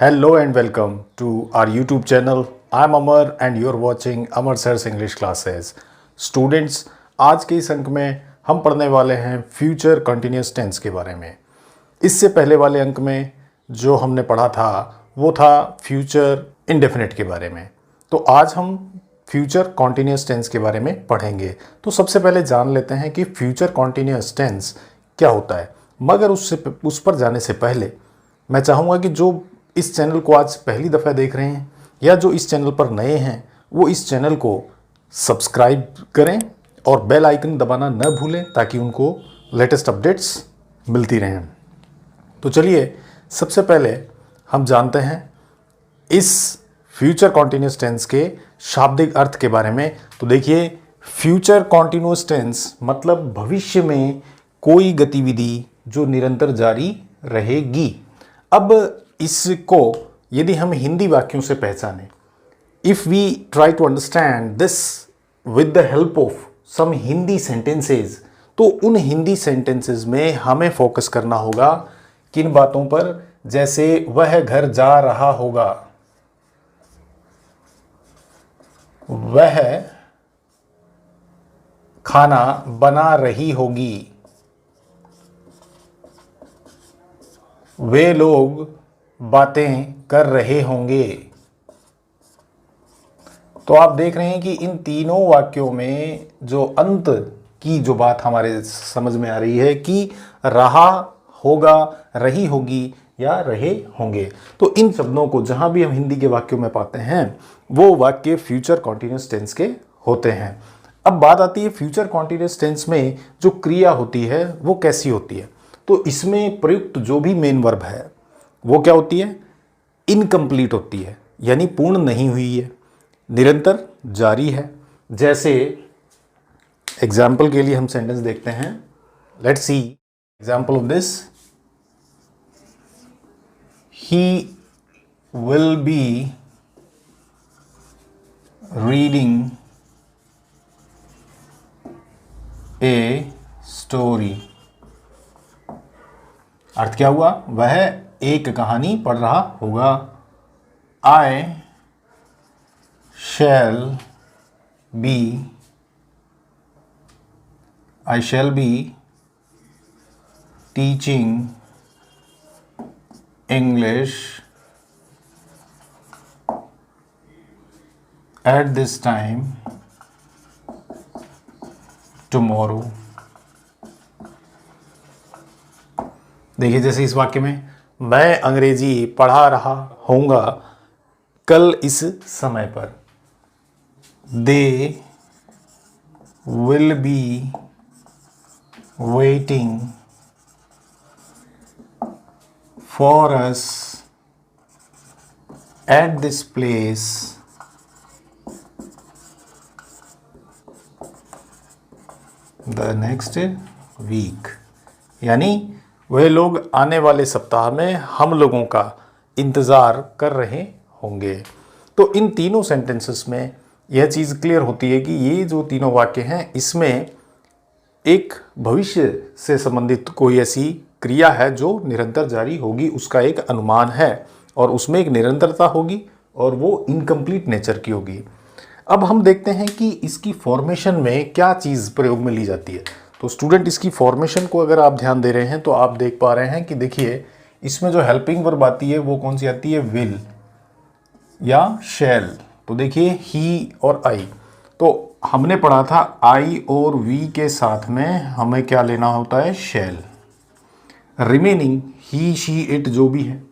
Hello and welcome to our YouTube channel. I'm Amar and you're watching Amar Sir's English Classes. Students, आज के इस अंक में हम पढ़ने वाले हैं फ्यूचर कंटिन्यूस टेंस के बारे में। इससे पहले वाले अंक में जो हमने पढ़ा था वो था फ्यूचर इंडेफिनिट के बारे में। तो आज हम फ्यूचर कॉन्टिन्यूस टेंस के बारे में पढ़ेंगे। तो सबसे पहले जान लेते हैं कि फ्यूचर कॉन्टिन्यूस टेंस क्या होता है। मगर उस पर जाने से पहले मैं चाहूँगा कि जो इस चैनल को आज पहली दफ़ा देख रहे हैं या जो इस चैनल पर नए हैं वो इस चैनल को सब्सक्राइब करें और बेल आइकन दबाना न भूलें ताकि उनको लेटेस्ट अपडेट्स मिलती रहें। तो चलिए सबसे पहले हम जानते हैं इस फ्यूचर कॉन्टिन्यूस टेंस के शाब्दिक अर्थ के बारे में। तो देखिए, फ्यूचर कॉन्टिन्यूस टेंस मतलब भविष्य में कोई गतिविधि जो निरंतर जारी रहेगी। अब इसको यदि हम हिंदी वाक्यों से पहचानें, if we try to understand this with the help of some Hindi sentences, तो उन हिंदी सेंटेंसेस में हमें फोकस करना होगा किन बातों पर, जैसे वह घर जा रहा होगा, वह खाना बना रही होगी, वे लोग बातें कर रहे होंगे। तो आप देख रहे हैं कि इन तीनों वाक्यों में जो अंत की जो बात हमारे समझ में आ रही है कि रहा होगा, रही होगी या रहे होंगे। तो इन शब्दों को जहां भी हम हिंदी के वाक्यों में पाते हैं वो वाक्य फ्यूचर कॉन्टिन्यूस टेंस के होते हैं। अब बात आती है फ्यूचर कॉन्टिन्यूस टेंस में जो क्रिया होती है वो कैसी होती है। तो इसमें प्रयुक्त जो भी मेन वर्ब है वो क्या होती है, इनकम्प्लीट होती है, यानी पूर्ण नहीं हुई है, निरंतर जारी है। जैसे एग्जाम्पल के लिए हम सेंटेंस देखते हैं। Let's see example of this. He will be reading a story. अर्थ क्या हुआ, वह एक कहानी पढ़ रहा होगा। I shall be teaching English at this time tomorrow. देखिए, जैसे इस वाक्य में मैं अंग्रेजी पढ़ा रहा होऊंगा कल इस समय पर। They will be waiting for us at this place the next week. यानी वह लोग आने वाले सप्ताह में हम लोगों का इंतज़ार कर रहे होंगे। तो इन तीनों सेंटेंसेस में यह चीज़ क्लियर होती है कि ये जो तीनों वाक्य हैं इसमें एक भविष्य से संबंधित कोई ऐसी क्रिया है जो निरंतर जारी होगी, उसका एक अनुमान है और उसमें एक निरंतरता होगी और वो इनकम्प्लीट नेचर की होगी। अब हम देखते हैं कि इसकी फॉर्मेशन में क्या चीज़ प्रयोग में ली जाती है। तो स्टूडेंट, इसकी फॉर्मेशन को अगर आप ध्यान दे रहे हैं तो आप देख पा रहे हैं कि देखिए इसमें जो हेल्पिंग वर्ब आती है वो कौन सी आती है, विल या शैल। तो देखिए ही और आई, तो हमने पढ़ा था आई और वी के साथ में हमें क्या लेना होता है, शैल। रिमेनिंग ही शी इट जो भी है,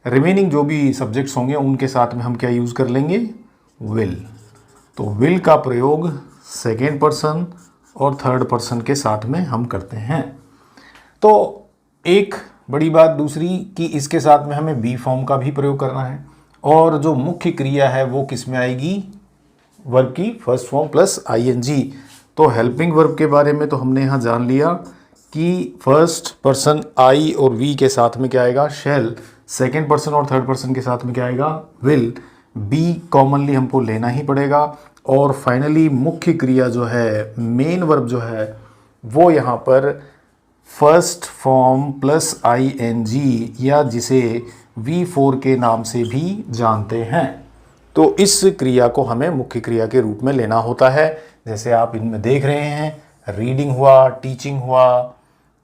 रिमेनिंग जो भी सब्जेक्ट्स होंगे उनके साथ में हम क्या यूज़ कर लेंगे, विल। तो विल का प्रयोग सेकेंड पर्सन और थर्ड पर्सन के साथ में हम करते हैं। तो एक बड़ी बात दूसरी कि इसके साथ में हमें बी फॉर्म का भी प्रयोग करना है और जो मुख्य क्रिया है वो किस में आएगी, वर्ब की फर्स्ट फॉर्म प्लस आईएनजी। तो हेल्पिंग वर्ब के बारे में तो हमने यहाँ जान लिया कि फर्स्ट पर्सन आई और वी के साथ में क्या आएगा, शैल। सेकेंड पर्सन और थर्ड पर्सन के साथ में क्या आएगा, विल। बी कॉमनली हमको लेना ही पड़ेगा। और फाइनली मुख्य क्रिया जो है, मेन वर्ब जो है वो यहाँ पर फर्स्ट फॉर्म प्लस ing, या जिसे V4 के नाम से भी जानते हैं। तो इस क्रिया को हमें मुख्य क्रिया के रूप में लेना होता है। जैसे आप इनमें देख रहे हैं, रीडिंग हुआ, टीचिंग हुआ,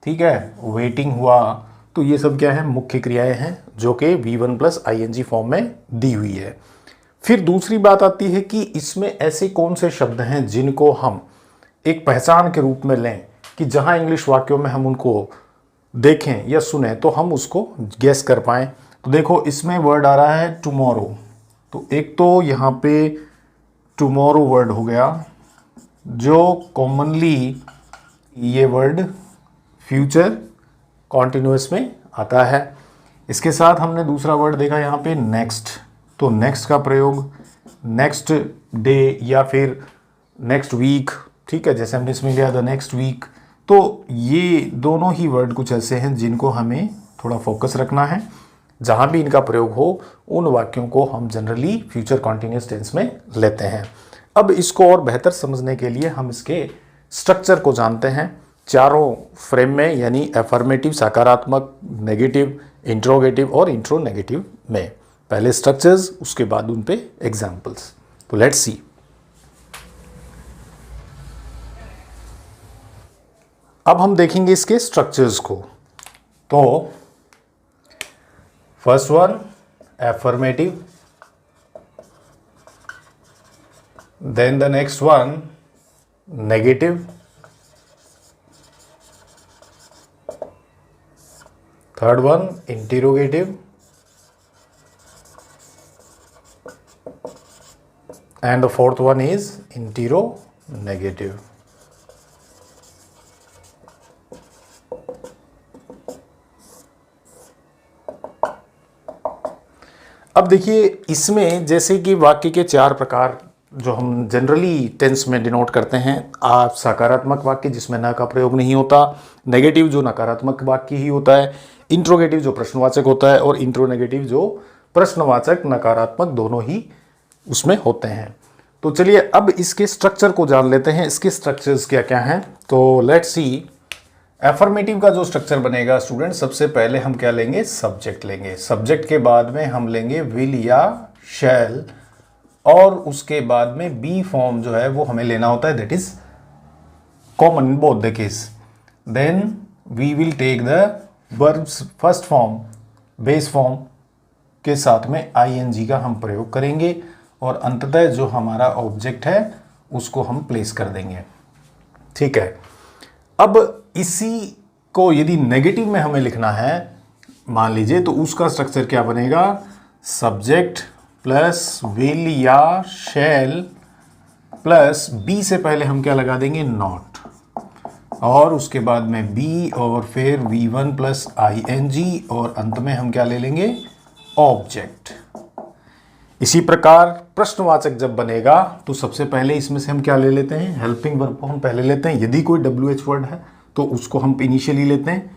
ठीक है, वेटिंग हुआ, तो ये सब क्या है, मुख्य क्रियाएं हैं जो कि V1 प्लस ing फॉर्म में दी हुई है। फिर दूसरी बात आती है कि इसमें ऐसे कौन से शब्द हैं जिनको हम एक पहचान के रूप में लें कि जहां इंग्लिश वाक्यों में हम उनको देखें या सुने तो हम उसको गेस कर पाएं। तो देखो इसमें वर्ड आ रहा है टुमारो, तो एक तो यहाँ पे टुमारो वर्ड हो गया जो कॉमनली ये वर्ड फ्यूचर कॉन्टिन्यूअस में आता है। इसके साथ हमने दूसरा वर्ड देखा यहाँ पे नेक्स्ट, तो नेक्स्ट का प्रयोग नेक्स्ट डे या फिर नेक्स्ट वीक, ठीक है, जैसे हमने इसमें लिया द नेक्स्ट वीक। तो ये दोनों ही वर्ड कुछ ऐसे हैं जिनको हमें थोड़ा फोकस रखना है। जहाँ भी इनका प्रयोग हो उन वाक्यों को हम जनरली फ्यूचर कॉन्टिन्यूअस टेंस में लेते हैं। अब इसको और बेहतर समझने के लिए हम इसके स्ट्रक्चर को जानते हैं चारों फ्रेम में, यानी एफर्मेटिव सकारात्मक, नेगेटिव इंट्रोगेटिव और इंट्रोनेगेटिव में। पहले स्ट्रक्चर्स, उसके बाद उन पे एग्जाम्पल्स। तो लेट्स सी। अब हम देखेंगे इसके स्ट्रक्चर्स को। तो first one affirmative, then the next one negative, third one interrogative, and the fourth one is interrogative. अब देखिए इसमें जैसे कि वाक्य के चार प्रकार जो हम जनरली टेंस में डिनोट करते हैं, आप सकारात्मक वाक्य जिसमें न का प्रयोग नहीं होता, नेगेटिव जो नकारात्मक वाक्य ही होता है, इंट्रोगेटिव जो प्रश्नवाचक होता है, और इंट्रोनेगेटिव जो प्रश्नवाचक नकारात्मक दोनों ही उसमें होते हैं। तो चलिए अब इसके स्ट्रक्चर को जान लेते हैं, इसके स्ट्रक्चर्स क्या क्या हैं। तो लेट्स सी। एफर्मेटिव का जो स्ट्रक्चर बनेगा स्टूडेंट, सबसे पहले हम क्या लेंगे, सब्जेक्ट लेंगे। सब्जेक्ट के बाद में हम लेंगे विल या शैल, और उसके बाद में बी फॉर्म जो है वो हमें लेना होता है, that is common in both the case. Then we will take the verbs first form, base form के साथ में ing का हम प्रयोग करेंगे, और अंततः जो हमारा ऑब्जेक्ट है उसको हम प्लेस कर देंगे, ठीक है। अब इसी को यदि नेगेटिव में हमें लिखना है मान लीजिए, तो उसका स्ट्रक्चर क्या बनेगा, सब्जेक्ट प्लस विल या शैल प्लस बी से पहले हम क्या लगा देंगे, नॉट, और उसके बाद में बी और फिर V1 प्लस ing, और अंत में हम क्या ले लेंगे, ऑब्जेक्ट। इसी प्रकार प्रश्नवाचक जब बनेगा तो सबसे पहले इसमें से हम क्या ले लेते हैं, हेल्पिंग वर्ब को हम पहले लेते हैं। यदि कोई WH वर्ड है तो उसको हम इनिशियली लेते हैं।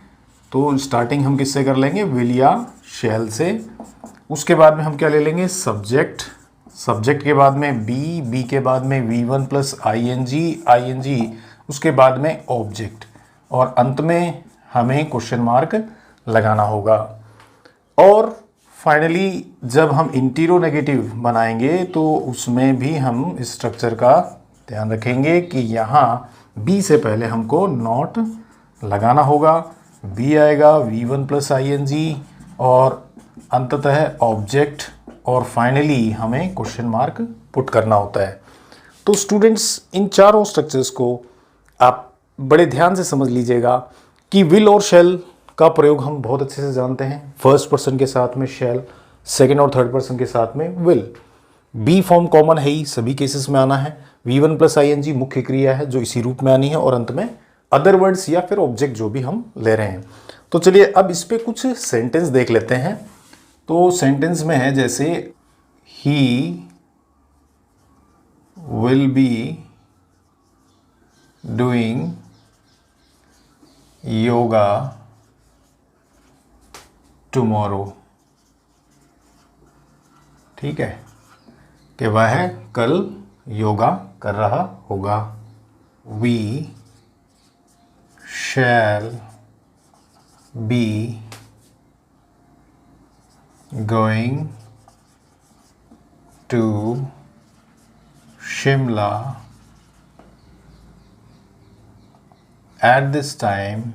तो स्टार्टिंग हम किससे कर लेंगे, विल या शैल से। उसके बाद में हम क्या ले लेंगे, सब्जेक्ट, सब्जेक्ट के बाद में बी के बाद में V1 प्लस ing, उसके बाद में ऑब्जेक्ट, और अंत में हमें क्वेश्चन मार्क लगाना होगा। और फाइनली जब हम इंटीरोनेगेटिव बनाएंगे तो उसमें भी हम इस स्ट्रक्चर का ध्यान रखेंगे कि यहाँ बी से पहले हमको नॉट लगाना होगा, बी आएगा V1 प्लस ing, और अंततः ऑब्जेक्ट, और फाइनली हमें क्वेश्चन मार्क पुट करना होता है। तो स्टूडेंट्स इन चारों स्ट्रक्चर्स को आप बड़े ध्यान से समझ लीजिएगा कि विल और शैल का प्रयोग हम बहुत अच्छे से जानते हैं। फर्स्ट पर्सन के साथ में शैल, सेकंड और थर्ड पर्सन के साथ में विल। बी फॉर्म कॉमन है ही, सभी केसेस में आना है। V1 प्लस ing मुख्य क्रिया है जो इसी रूप में आनी है, और अंत में अदर वर्ड्स या फिर ऑब्जेक्ट जो भी हम ले रहे हैं। तो चलिए अब इस पे कुछ सेंटेंस देख लेते हैं। तो सेंटेंस में है जैसे ही will be doing yoga tomorrow, ठीक है, कि वह कल योगा कर रहा होगा। We shall be going to Shimla at this time.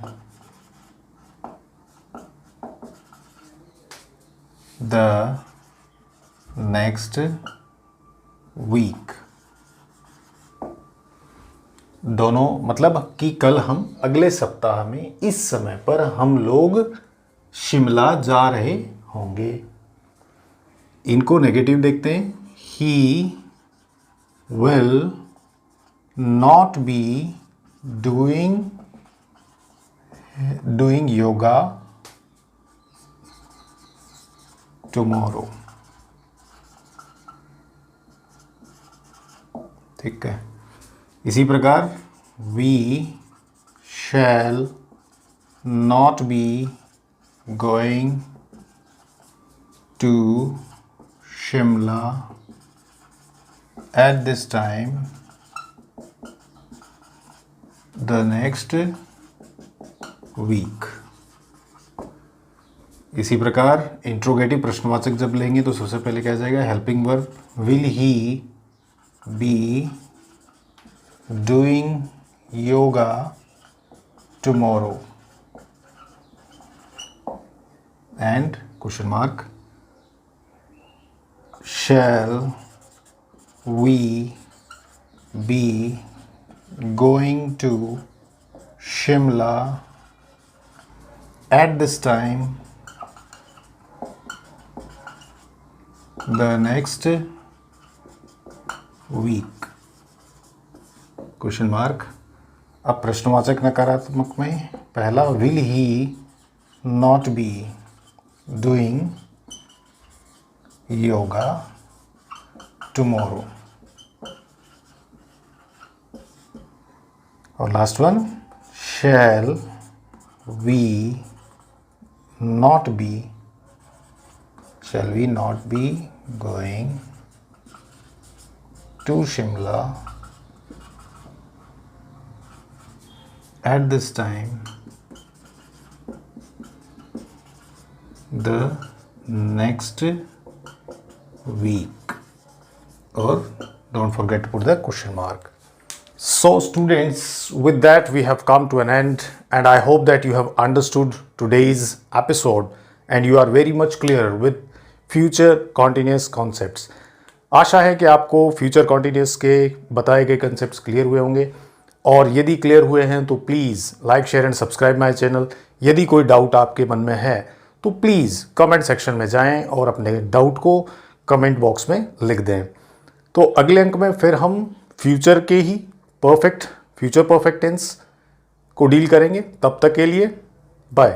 The next week. दोनों मतलब कि कल हम अगले सप्ताह में इस समय पर हम लोग शिमला जा रहे होंगे। इनको नेगेटिव देखते हैं। He will not be doing yoga tomorrow। ठीक है। इसी प्रकार we shall not be going to Shimla at this time the next week। इसी प्रकार इंट्रोगेटिव प्रश्नवाचक जब लेंगे तो सबसे पहले क्या जाएगा, helping verb. Will he be doing yoga tomorrow and question mark shall we be going to Shimla at this time the next week। Question mark. अब प्रश्नवाचक नकारात्मक में पहला will he not be doing yoga tomorrow और last one shall we not be shall we not be going to Shimla at this time the next week, or don't forget to put the question mark। So students, with that we have come to an end and I hope that you have understood today's episode and you are very much clear with future continuous concepts। आशा है कि आपको future continuous के बताए गए concepts clear हुए होंगे और यदि clear हुए हैं तो please like, share and subscribe my channel। यदि कोई doubt आपके मन में है तो please comment section में जाएं और अपने doubt को comment box में लिख दें। तो अगले अंक में फिर हम फ्यूचर के ही फ्यूचर परफेक्ट टेंस को डील करेंगे। तब तक के लिए बाय।